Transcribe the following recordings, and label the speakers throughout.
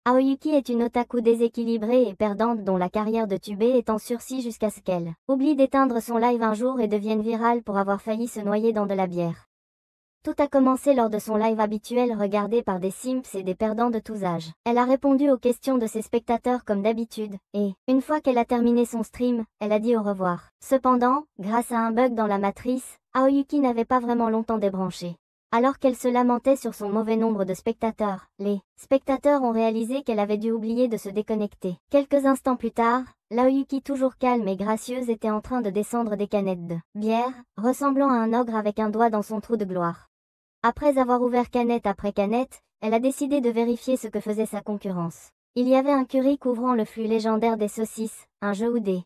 Speaker 1: Aoyuki est une otaku déséquilibrée et perdante dont la carrière de tubée est en sursis jusqu'à ce qu'elle oublie d'éteindre son live un jour et devienne virale pour avoir failli se noyer dans de la bière. Tout a commencé lors de son live habituel regardé par des simps et des perdants de tous âges. Elle a répondu aux questions de ses spectateurs comme d'habitude, et, une fois qu'elle a terminé son stream, elle a dit au revoir. Cependant, grâce à un bug dans la matrice, Aoyuki n'avait pas vraiment longtemps débranché. Alors qu'elle se lamentait sur son mauvais nombre de spectateurs, les spectateurs ont réalisé qu'elle avait dû oublier de se déconnecter. Quelques instants plus tard, l'Aoyuki toujours calme et gracieuse était en train de descendre des canettes de bière, ressemblant à un ogre avec un doigt dans son trou de gloire. Après avoir ouvert canette après canette, elle a décidé de vérifier ce que faisait sa concurrence. Il y avait un curry couvrant le flux légendaire des saucisses, un jeu où des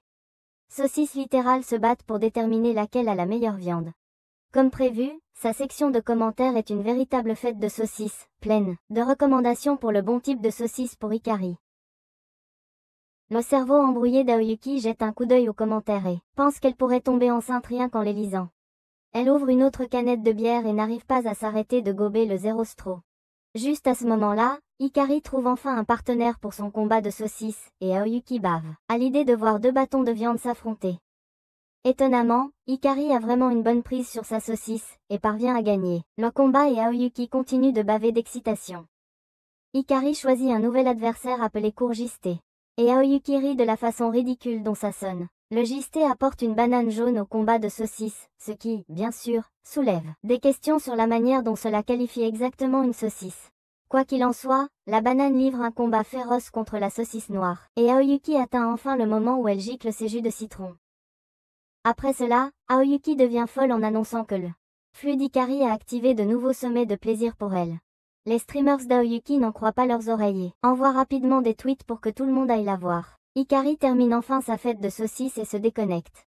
Speaker 1: saucisses littérales se battent pour déterminer laquelle a la meilleure viande. Comme prévu, sa section de commentaires est une véritable fête de saucisses, pleine de recommandations pour le bon type de saucisse pour Hikari. Le cerveau embrouillé d'Aoyuki jette un coup d'œil aux commentaires et pense qu'elle pourrait tomber enceinte rien qu'en les lisant. Elle ouvre une autre canette de bière et n'arrive pas à s'arrêter de gober le zéro straw. Juste à ce moment-là, Hikari trouve enfin un partenaire pour son combat de saucisses, et Aoyuki bave à l'idée de voir deux bâtons de viande s'affronter. Étonnamment, Hikari a vraiment une bonne prise sur sa saucisse, et parvient à gagner le combat et Aoyuki continue de baver d'excitation. Hikari choisit un nouvel adversaire appelé Courgiste. Et Aoyuki rit de la façon ridicule dont ça sonne. Le Gisté apporte une banane jaune au combat de saucisses, ce qui, bien sûr, soulève des questions sur la manière dont cela qualifie exactement une saucisse. Quoi qu'il en soit, la banane livre un combat féroce contre la saucisse noire, et Aoyuki atteint enfin le moment où elle gicle ses jus de citron. Après cela, Aoyuki devient folle en annonçant que le flux d'Hikari a activé de nouveaux sommets de plaisir pour elle. Les streamers d'Aoyuki n'en croient pas leurs oreilles et envoient rapidement des tweets pour que tout le monde aille la voir. Hikari termine enfin sa fête de saucisses et se déconnecte.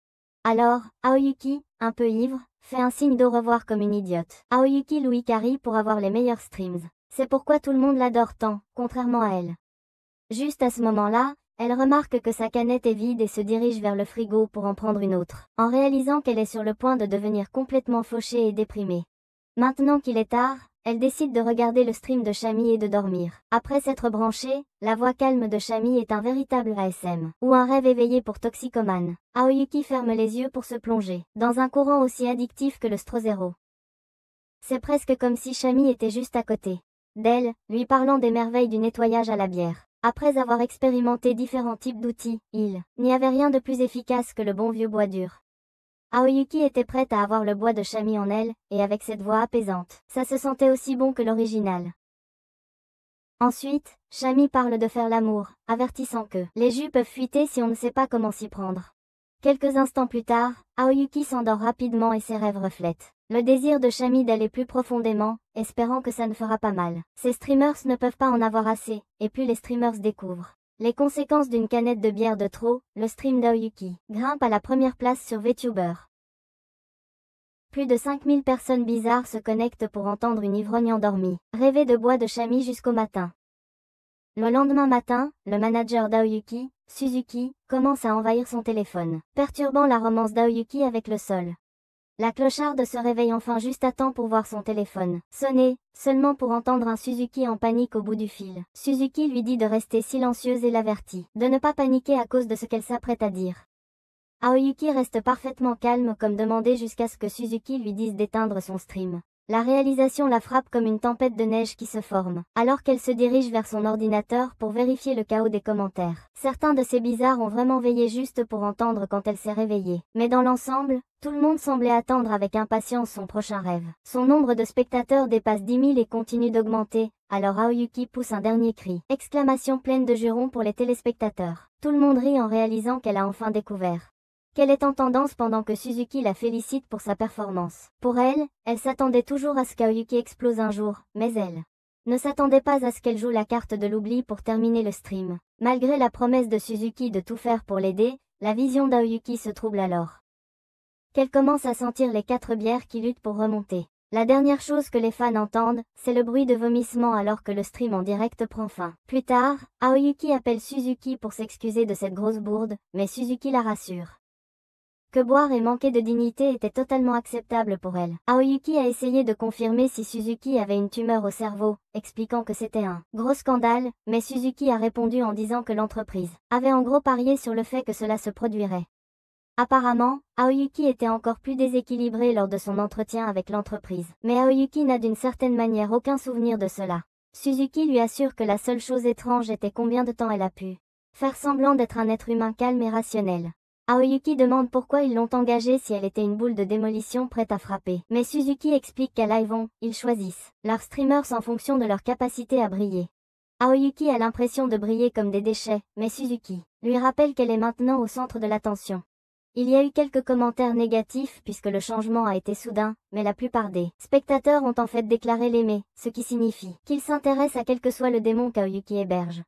Speaker 1: Alors, Aoyuki, un peu ivre, fait un signe d'au revoir comme une idiote. Aoyuki loue Hikari pour avoir les meilleurs streams. C'est pourquoi tout le monde l'adore tant, contrairement à elle. Juste à ce moment-là, elle remarque que sa canette est vide et se dirige vers le frigo pour en prendre une autre, en réalisant qu'elle est sur le point de devenir complètement fauchée et déprimée. Maintenant qu'il est tard, elle décide de regarder le stream de Shami et de dormir. Après s'être branchée, la voix calme de Shami est un véritable ASM, ou un rêve éveillé pour toxicomane. Aoyuki ferme les yeux pour se plonger dans un courant aussi addictif que le Strozero. C'est presque comme si Shami était juste à côté d'elle, lui parlant des merveilles du nettoyage à la bière. Après avoir expérimenté différents types d'outils, il n'y avait rien de plus efficace que le bon vieux bois dur. Aoyuki était prête à avoir le bois de Shami en elle, et avec cette voix apaisante, ça se sentait aussi bon que l'original. Ensuite, Shami parle de faire l'amour, avertissant que les jus peuvent fuiter si on ne sait pas comment s'y prendre. Quelques instants plus tard, Aoyuki s'endort rapidement et ses rêves reflètent le désir de Shami d'aller plus profondément, espérant que ça ne fera pas mal. Ces streamers ne peuvent pas en avoir assez, et plus les streamers découvrent les conséquences d'une canette de bière de trop, le stream d'Aoyuki grimpe à la première place sur VTuber. Plus de 5000 personnes bizarres se connectent pour entendre une ivrogne endormie rêver de bois de Shami jusqu'au matin. Le lendemain matin, le manager d'Aoyuki, Suzuki, commence à envahir son téléphone, perturbant la romance d'Aoyuki avec le sol. La clocharde se réveille enfin juste à temps pour voir son téléphone sonner, seulement pour entendre un Suzuki en panique au bout du fil. Suzuki lui dit de rester silencieuse et l'avertit de ne pas paniquer à cause de ce qu'elle s'apprête à dire. Aoyuki reste parfaitement calme comme demandé jusqu'à ce que Suzuki lui dise d'éteindre son stream. La réalisation la frappe comme une tempête de neige qui se forme, alors qu'elle se dirige vers son ordinateur pour vérifier le chaos des commentaires. Certains de ces bizarres ont vraiment veillé juste pour entendre quand elle s'est réveillée. Mais dans l'ensemble, tout le monde semblait attendre avec impatience son prochain rêve. Son nombre de spectateurs dépasse 10 000 et continue d'augmenter, alors Aoyuki pousse un dernier cri. Exclamation pleine de jurons pour les téléspectateurs. Tout le monde rit en réalisant qu'elle a enfin découvert qu'elle est en tendance pendant que Suzuki la félicite pour sa performance. Pour elle, elle s'attendait toujours à ce qu'Aoyuki explose un jour, mais elle ne s'attendait pas à ce qu'elle joue la carte de l'oubli pour terminer le stream. Malgré la promesse de Suzuki de tout faire pour l'aider, la vision d'Aoyuki se trouble alors qu'elle commence à sentir les 4 bières qui luttent pour remonter. La dernière chose que les fans entendent, c'est le bruit de vomissement alors que le stream en direct prend fin. Plus tard, Aoyuki appelle Suzuki pour s'excuser de cette grosse bourde, mais Suzuki la rassure. que boire et manquer de dignité était totalement acceptable pour elle. Aoyuki a essayé de confirmer si Suzuki avait une tumeur au cerveau, expliquant que c'était un gros scandale, mais Suzuki a répondu en disant que l'entreprise avait en gros parié sur le fait que cela se produirait. Apparemment, Aoyuki était encore plus déséquilibrée lors de son entretien avec l'entreprise, mais Aoyuki n'a d'une certaine manière aucun souvenir de cela. Suzuki lui assure que la seule chose étrange était combien de temps elle a pu faire semblant d'être un être humain calme et rationnel. Aoyuki demande pourquoi ils l'ont engagée si elle était une boule de démolition prête à frapper. Mais Suzuki explique qu'à Livon, ils choisissent leurs streamers en fonction de leur capacité à briller. Aoyuki a l'impression de briller comme des déchets, mais Suzuki lui rappelle qu'elle est maintenant au centre de l'attention. Il y a eu quelques commentaires négatifs puisque le changement a été soudain, mais la plupart des spectateurs ont en fait déclaré l'aimer, ce qui signifie qu'ils s'intéressent à quel que soit le démon qu'Aoyuki héberge.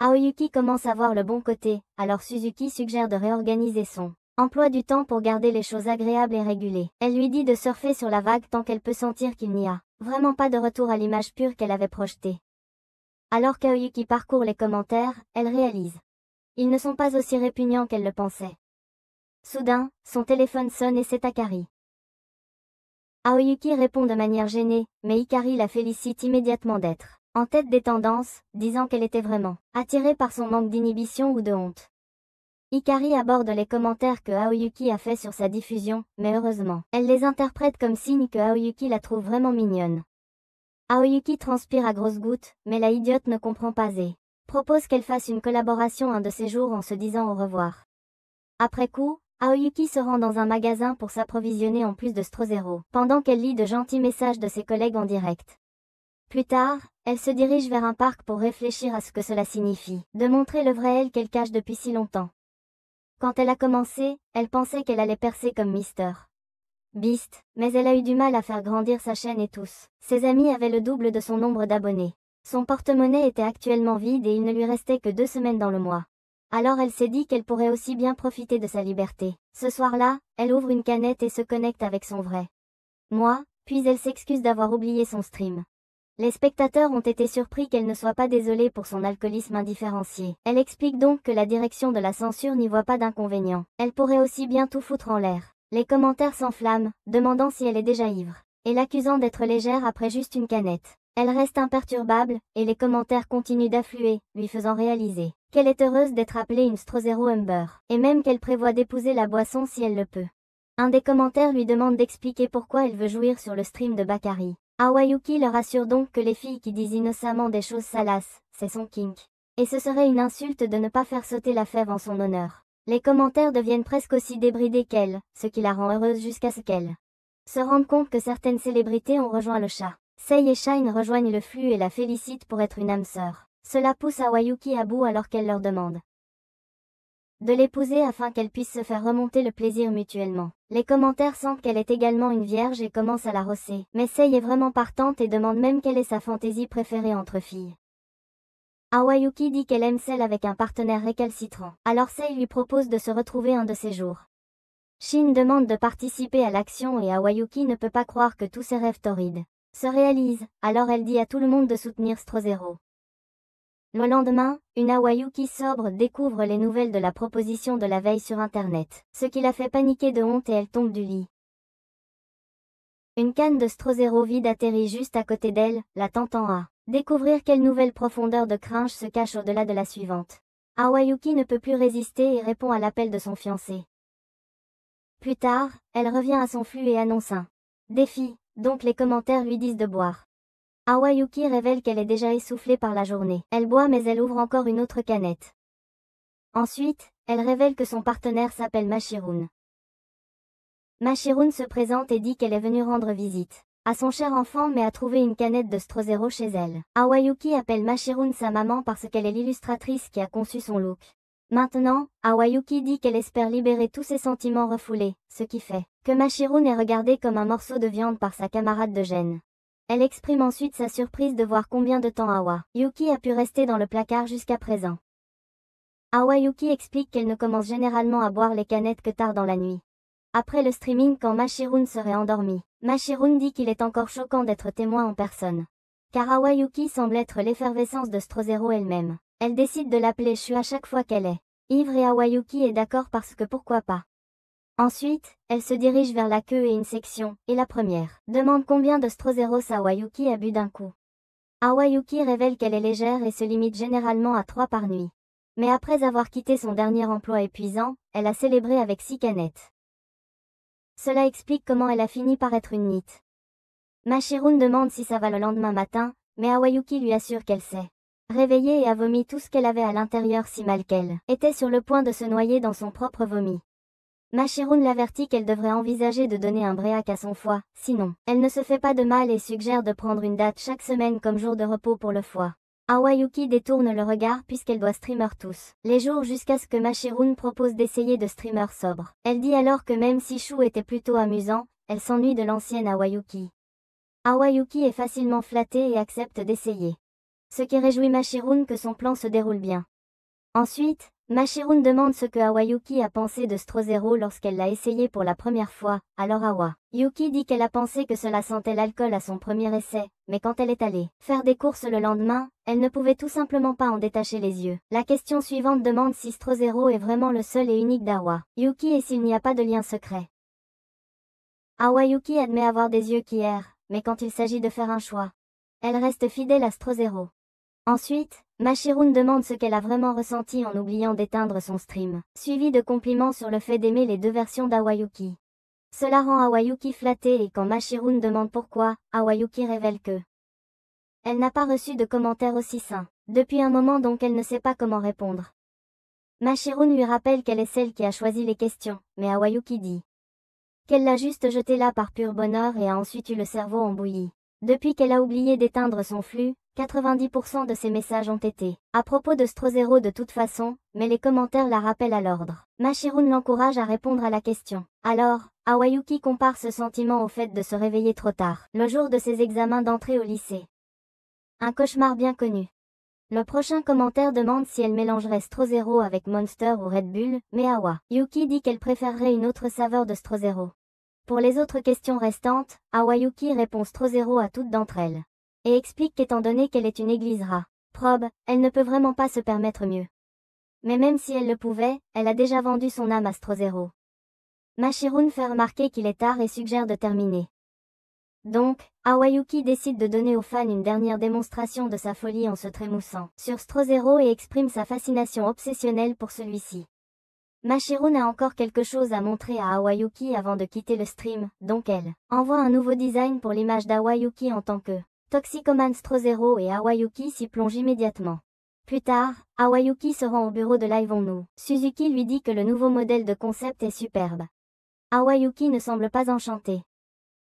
Speaker 1: Aoyuki commence à voir le bon côté, alors Suzuki suggère de réorganiser son emploi du temps pour garder les choses agréables et régulées. Elle lui dit de surfer sur la vague tant qu'elle peut sentir qu'il n'y a vraiment pas de retour à l'image pure qu'elle avait projetée. Alors qu'Aoyuki parcourt les commentaires, elle réalise. Ils ne sont pas aussi répugnants qu'elle le pensait. Soudain, son téléphone sonne et c'est Akari. Aoyuki répond de manière gênée, mais Hikari la félicite immédiatement d'être en tête des tendances, disant qu'elle était vraiment attirée par son manque d'inhibition ou de honte. Hikari aborde les commentaires que Aoyuki a fait sur sa diffusion, mais heureusement, elle les interprète comme signe que Aoyuki la trouve vraiment mignonne. Aoyuki transpire à grosses gouttes, mais la idiote ne comprend pas et propose qu'elle fasse une collaboration un de ces jours en se disant au revoir. Après coup, Aoyuki se rend dans un magasin pour s'approvisionner en plus de Strozero, pendant qu'elle lit de gentils messages de ses collègues en direct. Plus tard, elle se dirige vers un parc pour réfléchir à ce que cela signifie, de montrer le vrai elle qu'elle cache depuis si longtemps. Quand elle a commencé, elle pensait qu'elle allait percer comme Mr. Beast, mais elle a eu du mal à faire grandir sa chaîne et tous ses amis avaient le double de son nombre d'abonnés. Son porte-monnaie était actuellement vide et il ne lui restait que 2 semaines dans le mois. Alors elle s'est dit qu'elle pourrait aussi bien profiter de sa liberté. Ce soir-là, elle ouvre une canette et se connecte avec son vrai moi, puis elle s'excuse d'avoir oublié son stream. Les spectateurs ont été surpris qu'elle ne soit pas désolée pour son alcoolisme indifférencié. Elle explique donc que la direction de la censure n'y voit pas d'inconvénient. Elle pourrait aussi bien tout foutre en l'air. Les commentaires s'enflamment, demandant si elle est déjà ivre, et l'accusant d'être légère après juste une canette. Elle reste imperturbable, et les commentaires continuent d'affluer, lui faisant réaliser qu'elle est heureuse d'être appelée une Strozero Humber, et même qu'elle prévoit d'épouser la boisson si elle le peut. Un des commentaires lui demande d'expliquer pourquoi elle veut jouir sur le stream de Bakari. Aoyuki leur assure donc que les filles qui disent innocemment des choses salaces, c'est son kink. Et ce serait une insulte de ne pas faire sauter la fève en son honneur. Les commentaires deviennent presque aussi débridés qu'elle, ce qui la rend heureuse jusqu'à ce qu'elle se rende compte que certaines célébrités ont rejoint le chat. Sei et Shine rejoignent le flux et la félicitent pour être une âme sœur. Cela pousse Aoyuki à bout alors qu'elle leur demande de l'épouser afin qu'elle puisse se faire remonter le plaisir mutuellement. Les commentaires sentent qu'elle est également une vierge et commencent à la rosser. Mais Sei est vraiment partante et demande même quelle est sa fantaisie préférée entre filles. Aoyuki dit qu'elle aime celle avec un partenaire récalcitrant. Alors Sei lui propose de se retrouver un de ces jours. Shin demande de participer à l'action et Aoyuki ne peut pas croire que tous ses rêves torrides se réalisent, alors elle dit à tout le monde de soutenir Strozero. Le lendemain, une Aoyuki sobre découvre les nouvelles de la proposition de la veille sur internet, ce qui la fait paniquer de honte et elle tombe du lit. Une canne de Strozero vide atterrit juste à côté d'elle, la tentant à découvrir quelle nouvelle profondeur de cringe se cache au-delà de la suivante. Aoyuki ne peut plus résister et répond à l'appel de son fiancé. Plus tard, elle revient à son flux et annonce un défi, donc les commentaires lui disent de boire. Aoyuki révèle qu'elle est déjà essoufflée par la journée. Elle boit mais elle ouvre encore une autre canette. Ensuite, elle révèle que son partenaire s'appelle Mashirun. Mashirun se présente et dit qu'elle est venue rendre visite à son cher enfant mais a trouvé une canette de Strozero chez elle. Aoyuki appelle Mashirun sa maman parce qu'elle est l'illustratrice qui a conçu son look. Maintenant, Aoyuki dit qu'elle espère libérer tous ses sentiments refoulés, ce qui fait que Mashirun est regardée comme un morceau de viande par sa camarade de gêne. Elle exprime ensuite sa surprise de voir combien de temps Aoyuki a pu rester dans le placard jusqu'à présent. Aoyuki explique qu'elle ne commence généralement à boire les canettes que tard dans la nuit. Après le streaming quand Mashirun serait endormi, Mashirun dit qu'il est encore choquant d'être témoin en personne. Car Aoyuki semble être l'effervescence de Strozero elle-même. Elle décide de l'appeler Shu à chaque fois qu'elle est ivre et Hawayuki est d'accord parce que pourquoi pas. Ensuite, elle se dirige vers la queue et une section, et la première demande combien de Strozeros Hawayuki a bu d'un coup. Hawayuki révèle qu'elle est légère et se limite généralement à 3 par nuit. Mais après avoir quitté son dernier emploi épuisant, elle a célébré avec 6 canettes. Cela explique comment elle a fini par être une NEET. Mashirun demande si ça va le lendemain matin, mais Hawayuki lui assure qu'elle s'est réveillée et a vomi tout ce qu'elle avait à l'intérieur si mal qu'elle était sur le point de se noyer dans son propre vomi. Mashirun l'avertit qu'elle devrait envisager de donner un bréac à son foie, sinon, elle ne se fait pas de mal et suggère de prendre une date chaque semaine comme jour de repos pour le foie. Hawayuki détourne le regard puisqu'elle doit streamer tous les jours jusqu'à ce que Mashirun propose d'essayer de streamer sobre. Elle dit alors que même si Shu était plutôt amusant, elle s'ennuie de l'ancienne Hawayuki. Hawayuki est facilement flattée et accepte d'essayer. Ce qui réjouit Mashirun que son plan se déroule bien. Ensuite, Mashirun demande ce que Hawayuki a pensé de Strozero lorsqu'elle l'a essayé pour la première fois, alors Hawayuki dit qu'elle a pensé que cela sentait l'alcool à son premier essai, mais quand elle est allée faire des courses le lendemain, elle ne pouvait tout simplement pas en détacher les yeux. La question suivante demande si Strozero est vraiment le seul et unique d'Hawayuki et s'il n'y a pas de lien secret. Hawayuki admet avoir des yeux qui errent, mais quand il s'agit de faire un choix, elle reste fidèle à Strozero. Ensuite, Mashirun demande ce qu'elle a vraiment ressenti en oubliant d'éteindre son stream, suivi de compliments sur le fait d'aimer les deux versions d'Hawayuki. Cela rend Hawayuki flattée et quand Mashirun demande pourquoi, Hawayuki révèle que elle n'a pas reçu de commentaires aussi sains depuis un moment donc elle ne sait pas comment répondre. Mashirun lui rappelle qu'elle est celle qui a choisi les questions, mais Hawayuki dit qu'elle l'a juste jeté là par pur bonheur et a ensuite eu le cerveau en bouillie. Depuis qu'elle a oublié d'éteindre son flux, 90% de ses messages ont été à propos de Strozero de toute façon, mais les commentaires la rappellent à l'ordre. Mashirun l'encourage à répondre à la question. Alors, Hawayuki compare ce sentiment au fait de se réveiller trop tard, le jour de ses examens d'entrée au lycée. Un cauchemar bien connu. Le prochain commentaire demande si elle mélangerait Strozero avec Monster ou Red Bull, mais Hawayuki dit qu'elle préférerait une autre saveur de Strozero. Pour les autres questions restantes, Hawayuki répond Strozero à toutes d'entre elles. Et explique qu'étant donné qu'elle est une église probe, elle ne peut vraiment pas se permettre mieux. Mais même si elle le pouvait, elle a déjà vendu son âme à Strozero. Mashirun fait remarquer qu'il est tard et suggère de terminer. Donc, Hawayuki décide de donner aux fans une dernière démonstration de sa folie en se trémoussant sur Strozero et exprime sa fascination obsessionnelle pour celui-ci. Mashirun a encore quelque chose à montrer à Hawayuki avant de quitter le stream, donc elle envoie un nouveau design pour l'image d'Hawayuki en tant que Toxicoman Strozero et Hawayuki s'y plonge immédiatement. Plus tard, Hawayuki se rend au bureau de Live-On-Nous. Suzuki lui dit que le nouveau modèle de concept est superbe. Hawayuki ne semble pas enchantée.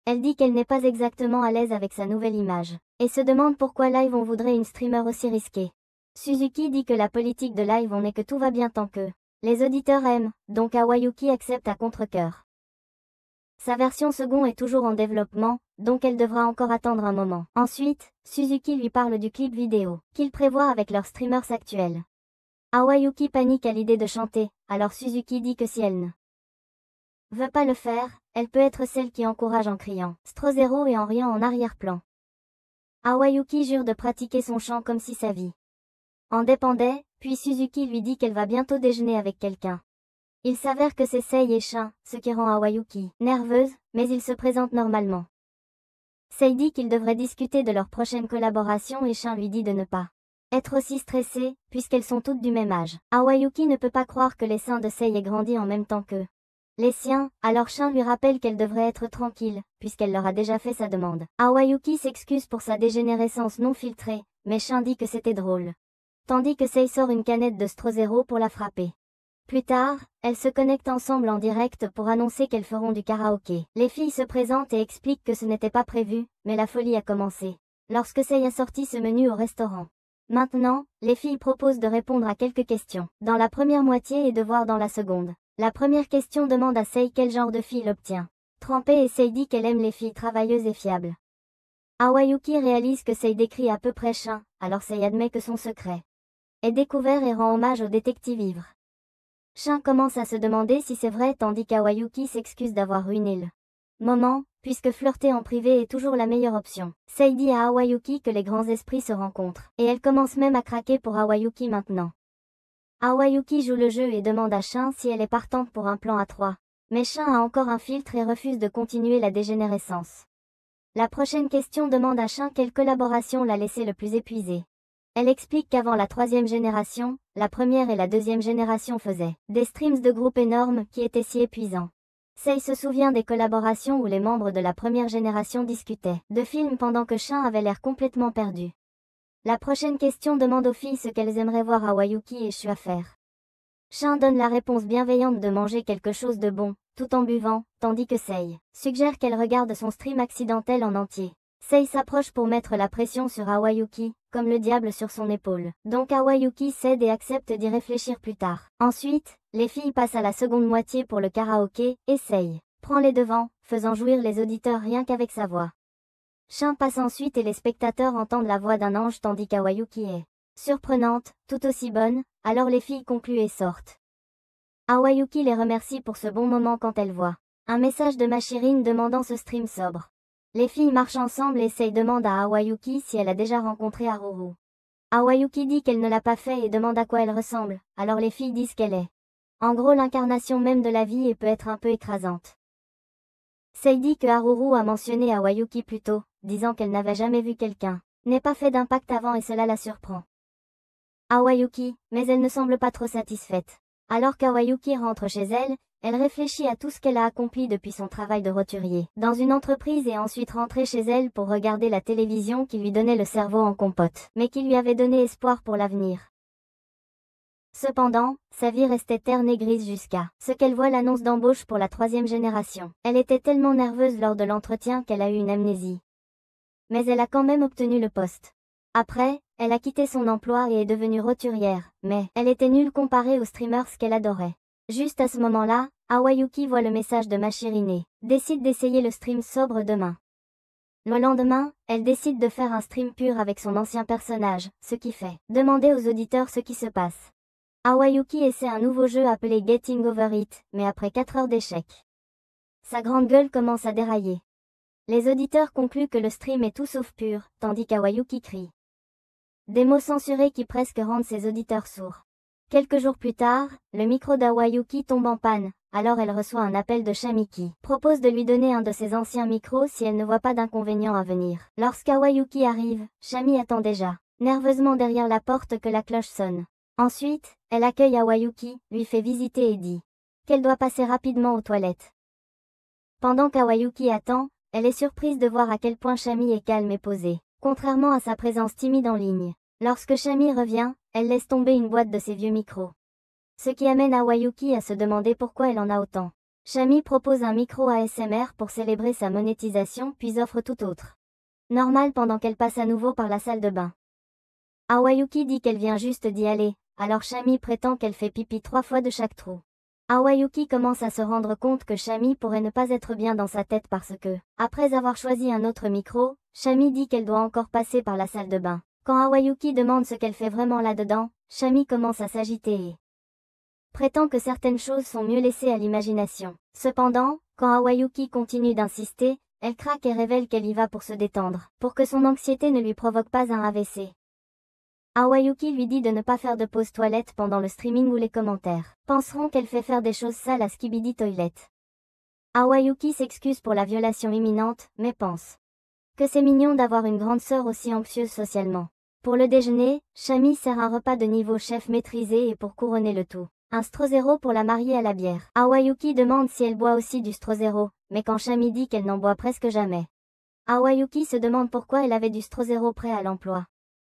Speaker 1: Elle dit qu'elle n'est pas exactement à l'aise avec sa nouvelle image, et se demande pourquoi Live-On voudrait une streamer aussi risquée. Suzuki dit que la politique de Live-On est que tout va bien tant que les auditeurs aiment, donc Hawayuki accepte à contre-cœur. Sa version second est toujours en développement, donc elle devra encore attendre un moment. Ensuite, Suzuki lui parle du clip vidéo qu'il prévoit avec leurs streamers actuels. Hawayuki panique à l'idée de chanter, alors Suzuki dit que si elle ne veut pas le faire, elle peut être celle qui encourage en criant Strozero et en riant en arrière-plan. Hawayuki jure de pratiquer son chant comme si sa vie en dépendait, puis Suzuki lui dit qu'elle va bientôt déjeuner avec quelqu'un. Il s'avère que c'est Sei et Shin, ce qui rend Hawayuki nerveuse, mais ils se présentent normalement. Sei dit qu'ils devraient discuter de leur prochaine collaboration et Shin lui dit de ne pas être aussi stressée, puisqu'elles sont toutes du même âge. Hawayuki ne peut pas croire que les seins de Sei aient grandi en même temps que les siens, alors Shin lui rappelle qu'elle devrait être tranquille, puisqu'elle leur a déjà fait sa demande. Hawayuki s'excuse pour sa dégénérescence non filtrée, mais Shin dit que c'était drôle. Tandis que Sei sort une canette de Strozero pour la frapper. Plus tard, elles se connectent ensemble en direct pour annoncer qu'elles feront du karaoké. Les filles se présentent et expliquent que ce n'était pas prévu, mais la folie a commencé lorsque Sei a sorti ce menu au restaurant. Maintenant, les filles proposent de répondre à quelques questions dans la première moitié et de voir dans la seconde. La première question demande à Sei quel genre de fille l'obtient. Trempée et Sei dit qu'elle aime les filles travailleuses et fiables. Hawayuki réalise que Sei décrit à peu près Shin, alors Sei admet que son secret est découvert et rend hommage au détective ivre. Shin commence à se demander si c'est vrai tandis qu'Hawayuki s'excuse d'avoir ruiné le moment, puisque flirter en privé est toujours la meilleure option. Sei dit à Hawayuki que les grands esprits se rencontrent, et elle commence même à craquer pour Hawayuki maintenant. Hawayuki joue le jeu et demande à Shin si elle est partante pour un plan à 3. Mais Shin a encore un filtre et refuse de continuer la dégénérescence. La prochaine question demande à Shin quelle collaboration l'a laissé le plus épuisé. Elle explique qu'avant la 3e génération, la première et la 2e génération faisaient des streams de groupe énormes qui étaient si épuisants. Sei se souvient des collaborations où les membres de la première génération discutaient de films pendant que Shin avait l'air complètement perdu. La prochaine question demande aux filles ce qu'elles aimeraient voir Hawayuki et Shua faire. Shin donne la réponse bienveillante de manger quelque chose de bon, tout en buvant, tandis que Sei suggère qu'elle regarde son stream accidentel en entier. Sei s'approche pour mettre la pression sur Hawayuki, comme le diable sur son épaule. Donc Hawayuki cède et accepte d'y réfléchir plus tard. Ensuite, les filles passent à la seconde moitié pour le karaoké, et Sei prend les devants, faisant jouir les auditeurs rien qu'avec sa voix. Shin passe ensuite et les spectateurs entendent la voix d'un ange tandis qu'Hawayuki est surprenante, tout aussi bonne, alors les filles concluent et sortent. Hawayuki les remercie pour ce bon moment quand elle voit un message de Mashirine demandant ce stream sobre. Les filles marchent ensemble et Sei demande à Hawayuki si elle a déjà rencontré Haruru. Hawayuki dit qu'elle ne l'a pas fait et demande à quoi elle ressemble, alors les filles disent qu'elle est en gros l'incarnation même de la vie et peut être un peu écrasante. Sei dit que Haruru a mentionné Hawayuki plus tôt, disant qu'elle n'avait jamais vu quelqu'un n'ait pas fait d'impact avant et cela la surprend. Hawayuki, mais elle ne semble pas trop satisfaite. Alors qu'Hawayuki rentre chez elle, elle réfléchit à tout ce qu'elle a accompli depuis son travail de roturier dans une entreprise et ensuite rentrer chez elle pour regarder la télévision qui lui donnait le cerveau en compote, mais qui lui avait donné espoir pour l'avenir. Cependant, sa vie restait terne et grise jusqu'à ce qu'elle voie l'annonce d'embauche pour la 3e génération. Elle était tellement nerveuse lors de l'entretien qu'elle a eu une amnésie. Mais elle a quand même obtenu le poste. Après, elle a quitté son emploi et est devenue roturière, mais elle était nulle comparée aux streamers qu'elle adorait. Juste à ce moment-là, Hawayuki voit le message de Mashirine et décide d'essayer le stream sobre demain. Le lendemain, elle décide de faire un stream pur avec son ancien personnage, ce qui fait demander aux auditeurs ce qui se passe. Hawayuki essaie un nouveau jeu appelé Getting Over It, mais après 4 heures d'échec, sa grande gueule commence à dérailler. Les auditeurs concluent que le stream est tout sauf pur, tandis qu'Hawayuki crie des mots censurés qui presque rendent ses auditeurs sourds. Quelques jours plus tard, le micro d'Hawayuki tombe en panne, alors elle reçoit un appel de Shami qui propose de lui donner un de ses anciens micros si elle ne voit pas d'inconvénient à venir. Lorsqu'Hawayuki arrive, Shami attend déjà nerveusement derrière la porte que la cloche sonne. Ensuite, elle accueille Hawayuki, lui fait visiter et dit qu'elle doit passer rapidement aux toilettes. Pendant qu'Hawayuki attend, elle est surprise de voir à quel point Shami est calme et posée, contrairement à sa présence timide en ligne. Lorsque Shami revient, elle laisse tomber une boîte de ses vieux micros. Ce qui amène Hawayuki à se demander pourquoi elle en a autant. Shami propose un micro ASMR pour célébrer sa monétisation puis offre tout autre normal pendant qu'elle passe à nouveau par la salle de bain. Hawayuki dit qu'elle vient juste d'y aller, alors Shami prétend qu'elle fait pipi 3 fois de chaque trou. Hawayuki commence à se rendre compte que Shami pourrait ne pas être bien dans sa tête parce que, après avoir choisi un autre micro, Shami dit qu'elle doit encore passer par la salle de bain. Quand Hawayuki demande ce qu'elle fait vraiment là-dedans, Shami commence à s'agiter et prétend que certaines choses sont mieux laissées à l'imagination. Cependant, quand Hawayuki continue d'insister, elle craque et révèle qu'elle y va pour se détendre, pour que son anxiété ne lui provoque pas un AVC. Hawayuki lui dit de ne pas faire de pause toilette pendant le streaming ou les commentaires penseront qu'elle fait faire des choses sales à Skibidi Toilet. Hawayuki s'excuse pour la violation imminente, mais pense que c'est mignon d'avoir une grande sœur aussi anxieuse socialement. Pour le déjeuner, Shami sert un repas de niveau chef maîtrisé et pour couronner le tout, un Strozero pour la marier à la bière. Hawayuki demande si elle boit aussi du Strozero, mais quand Shami dit qu'elle n'en boit presque jamais, Hawayuki se demande pourquoi elle avait du Strozero prêt à l'emploi.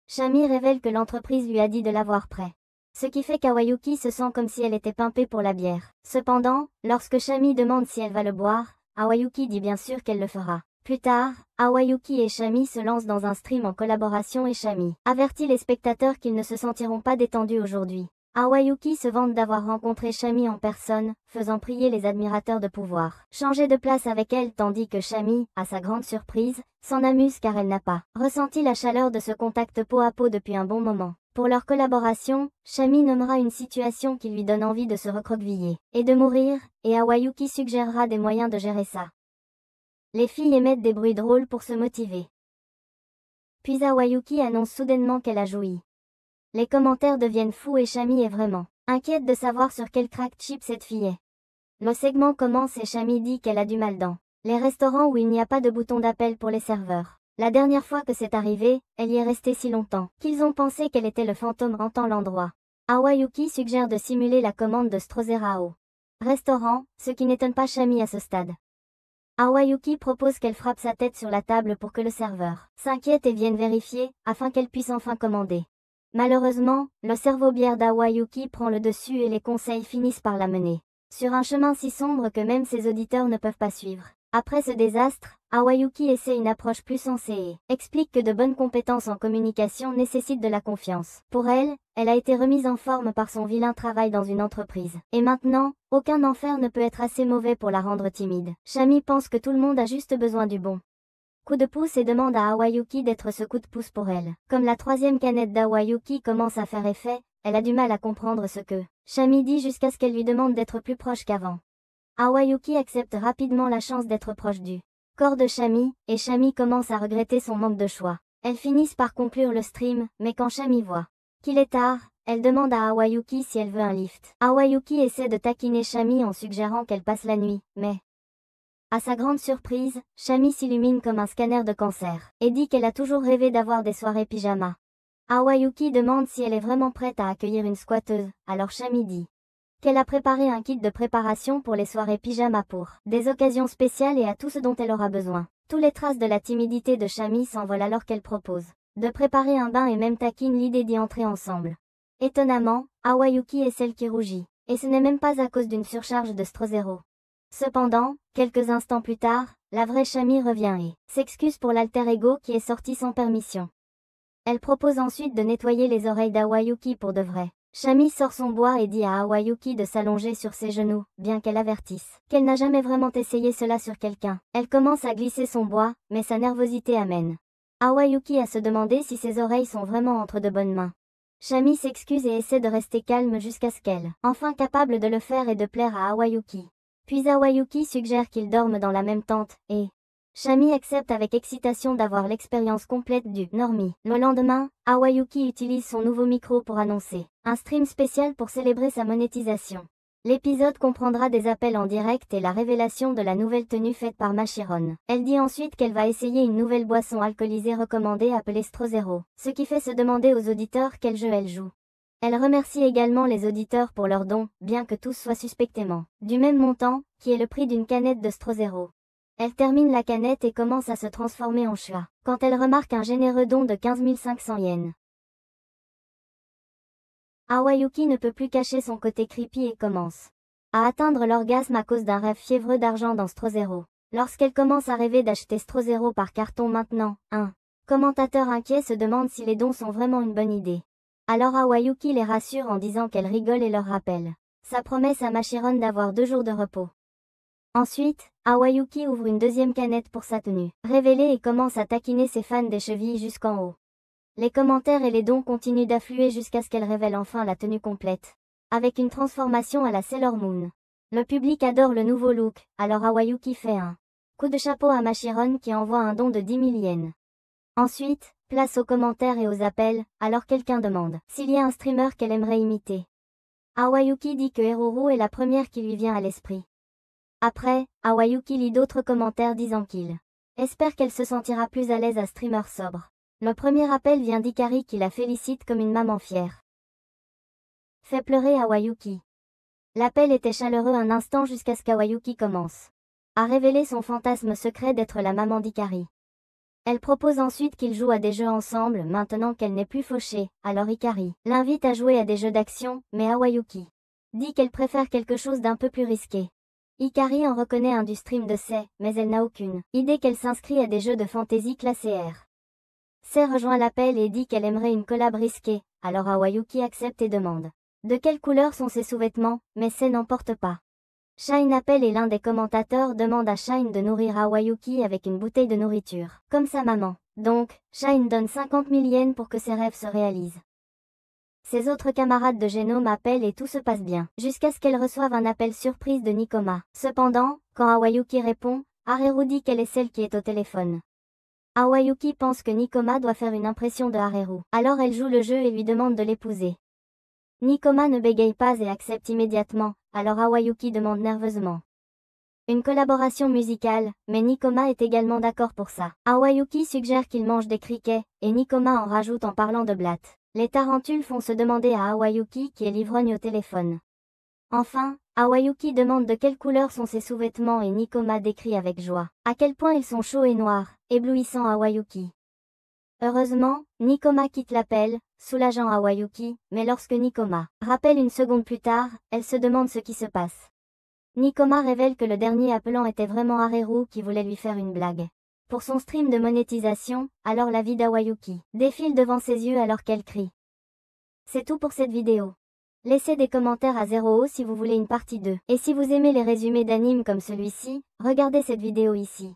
Speaker 1: Shami révèle que l'entreprise lui a dit de l'avoir prêt. Ce qui fait qu'Hawayuki se sent comme si elle était pimpée pour la bière. Cependant, lorsque Shami demande si elle va le boire, Hawayuki dit bien sûr qu'elle le fera. Plus tard, Hawayuki et Shami se lancent dans un stream en collaboration et Shami avertit les spectateurs qu'ils ne se sentiront pas détendus aujourd'hui. Hawayuki se vante d'avoir rencontré Shami en personne, faisant prier les admirateurs de pouvoir changer de place avec elle tandis que Shami, à sa grande surprise, s'en amuse car elle n'a pas ressenti la chaleur de ce contact peau à peau depuis un bon moment. Pour leur collaboration, Shami nommera une situation qui lui donne envie de se recroqueviller et de mourir, et Hawayuki suggérera des moyens de gérer ça. Les filles émettent des bruits drôles pour se motiver. Puis Hawayuki annonce soudainement qu'elle a joui. Les commentaires deviennent fous et Shami est vraiment inquiète de savoir sur quel crack chip cette fille est. Le segment commence et Shami dit qu'elle a du mal dans les restaurants où il n'y a pas de bouton d'appel pour les serveurs. La dernière fois que c'est arrivé, elle y est restée si longtemps qu'ils ont pensé qu'elle était le fantôme hantant l'endroit. Awayuki suggère de simuler la commande de Strozera au restaurant, ce qui n'étonne pas Shami à ce stade. Awayuki propose qu'elle frappe sa tête sur la table pour que le serveur s'inquiète et vienne vérifier, afin qu'elle puisse enfin commander. Malheureusement, le cerveau bière d'Awayuki prend le dessus et les conseils finissent par la mener sur un chemin si sombre que même ses auditeurs ne peuvent pas suivre. Après ce désastre, Awayuki essaie une approche plus sensée et explique que de bonnes compétences en communication nécessitent de la confiance. Pour elle, elle a été remise en forme par son vilain travail dans une entreprise. Et maintenant, aucun enfer ne peut être assez mauvais pour la rendre timide. Shami pense que tout le monde a juste besoin du bon coup de pouce et demande à Awayuki d'être ce coup de pouce pour elle. Comme la troisième canette d'Awayuki commence à faire effet, elle a du mal à comprendre ce que Shami dit jusqu'à ce qu'elle lui demande d'être plus proche qu'avant. Awayuki accepte rapidement la chance d'être proche du corps de Shami, et Shami commence à regretter son manque de choix. Elles finissent par conclure le stream, mais quand Shami voit qu'il est tard, elle demande à Awayuki si elle veut un lift. Awayuki essaie de taquiner Shami en suggérant qu'elle passe la nuit, mais à sa grande surprise, Shami s'illumine comme un scanner de cancer, et dit qu'elle a toujours rêvé d'avoir des soirées pyjama. Awayuki demande si elle est vraiment prête à accueillir une squatteuse, alors Shami dit qu'elle a préparé un kit de préparation pour les soirées pyjama pour des occasions spéciales et à tout ce dont elle aura besoin. Tous les traces de la timidité de Shami s'envolent alors qu'elle propose de préparer un bain et même taquine l'idée d'y entrer ensemble. Étonnamment, Awayuki est celle qui rougit, et ce n'est même pas à cause d'une surcharge de Strozero. Cependant, quelques instants plus tard, la vraie Shami revient et s'excuse pour l'alter ego qui est sorti sans permission. Elle propose ensuite de nettoyer les oreilles d'Awayuki pour de vrai. Shami sort son bois et dit à Awayuki de s'allonger sur ses genoux, bien qu'elle avertisse qu'elle n'a jamais vraiment essayé cela sur quelqu'un. Elle commence à glisser son bois, mais sa nervosité amène Awayuki à se demander si ses oreilles sont vraiment entre de bonnes mains. Shami s'excuse et essaie de rester calme jusqu'à ce qu'elle, enfin capable de le faire et de plaire à Awayuki. Puis Awayuki suggère qu'ils dorment dans la même tente, et Shami accepte avec excitation d'avoir l'expérience complète du normie. Le lendemain, Awayuki utilise son nouveau micro pour annoncer un stream spécial pour célébrer sa monétisation. L'épisode comprendra des appels en direct et la révélation de la nouvelle tenue faite par Machiron. Elle dit ensuite qu'elle va essayer une nouvelle boisson alcoolisée recommandée appelée Strozero, ce qui fait se demander aux auditeurs quel jeu elle joue. Elle remercie également les auditeurs pour leurs dons, bien que tous soient suspectément du même montant, qui est le prix d'une canette de Strozero. Elle termine la canette et commence à se transformer en chat, quand elle remarque un généreux don de 15 500 yens. Awayuki ne peut plus cacher son côté creepy et commence à atteindre l'orgasme à cause d'un rêve fiévreux d'argent dans Strozero. Lorsqu'elle commence à rêver d'acheter Strozero par carton maintenant, un commentateur inquiet se demande si les dons sont vraiment une bonne idée. Alors Awayuki les rassure en disant qu'elle rigole et leur rappelle sa promesse à Machiron d'avoir 2 jours de repos. Ensuite, Awayuki ouvre une deuxième canette pour sa tenue révélée et commence à taquiner ses fans des chevilles jusqu'en haut. Les commentaires et les dons continuent d'affluer jusqu'à ce qu'elle révèle enfin la tenue complète, avec une transformation à la Sailor Moon. Le public adore le nouveau look, alors Awayuki fait un coup de chapeau à Machiron qui envoie un don de 10 000 yens. Ensuite, place aux commentaires et aux appels, alors quelqu'un demande s'il y a un streamer qu'elle aimerait imiter. Awayuki dit que Eruru est la première qui lui vient à l'esprit. Après, Awayuki lit d'autres commentaires disant qu'il espère qu'elle se sentira plus à l'aise à streamer sobre. Le premier appel vient d'Ikari qui la félicite comme une maman fière. Fait pleurer Awayuki. L'appel était chaleureux un instant jusqu'à ce qu'Awayuki commence à révéler son fantasme secret d'être la maman d'Ikari. Elle propose ensuite qu'ils jouent à des jeux ensemble maintenant qu'elle n'est plus fauchée, alors Ikari l'invite à jouer à des jeux d'action, mais Awayuki dit qu'elle préfère quelque chose d'un peu plus risqué. Ikari en reconnaît un du stream de C, mais elle n'a aucune idée qu'elle s'inscrit à des jeux de fantasy classés R. C rejoint l'appel et dit qu'elle aimerait une collab risquée, alors Awayuki accepte et demande de quelle couleur sont ses sous-vêtements, mais C n'en porte pas. Shine appelle et l'un des commentateurs demande à Shine de nourrir Awayuki avec une bouteille de nourriture, comme sa maman. Donc, Shine donne 50 000 yens pour que ses rêves se réalisent. Ses autres camarades de génome appellent et tout se passe bien, jusqu'à ce qu'elle reçoive un appel surprise de Nikoma. Cependant, quand Awayuki répond, Hareru dit qu'elle est celle qui est au téléphone. Awayuki pense que Nikoma doit faire une impression de Hareru, alors elle joue le jeu et lui demande de l'épouser. Nikoma ne bégaye pas et accepte immédiatement, alors Hawayuki demande nerveusement une collaboration musicale, mais Nikoma est également d'accord pour ça. Hawayuki suggère qu'il mange des criquets, et Nikoma en rajoute en parlant de blattes. Les tarentules font se demander à Hawayuki qui est l'ivrogne au téléphone. Enfin, Hawayuki demande de quelle couleur sont ses sous-vêtements et Nikoma décrit avec joie à quel point ils sont chauds et noirs, éblouissant Hawayuki. Heureusement, Nikoma quitte l'appel, soulageant Hawayuki, mais lorsque Nikoma rappelle une seconde plus tard, elle se demande ce qui se passe. Nikoma révèle que le dernier appelant était vraiment Hareru qui voulait lui faire une blague. Pour son stream de monétisation, alors la vie d'Hawayuki défile devant ses yeux alors qu'elle crie. C'est tout pour cette vidéo. Laissez des commentaires à 0 si vous voulez une partie 2. Et si vous aimez les résumés d'animes comme celui-ci, regardez cette vidéo ici.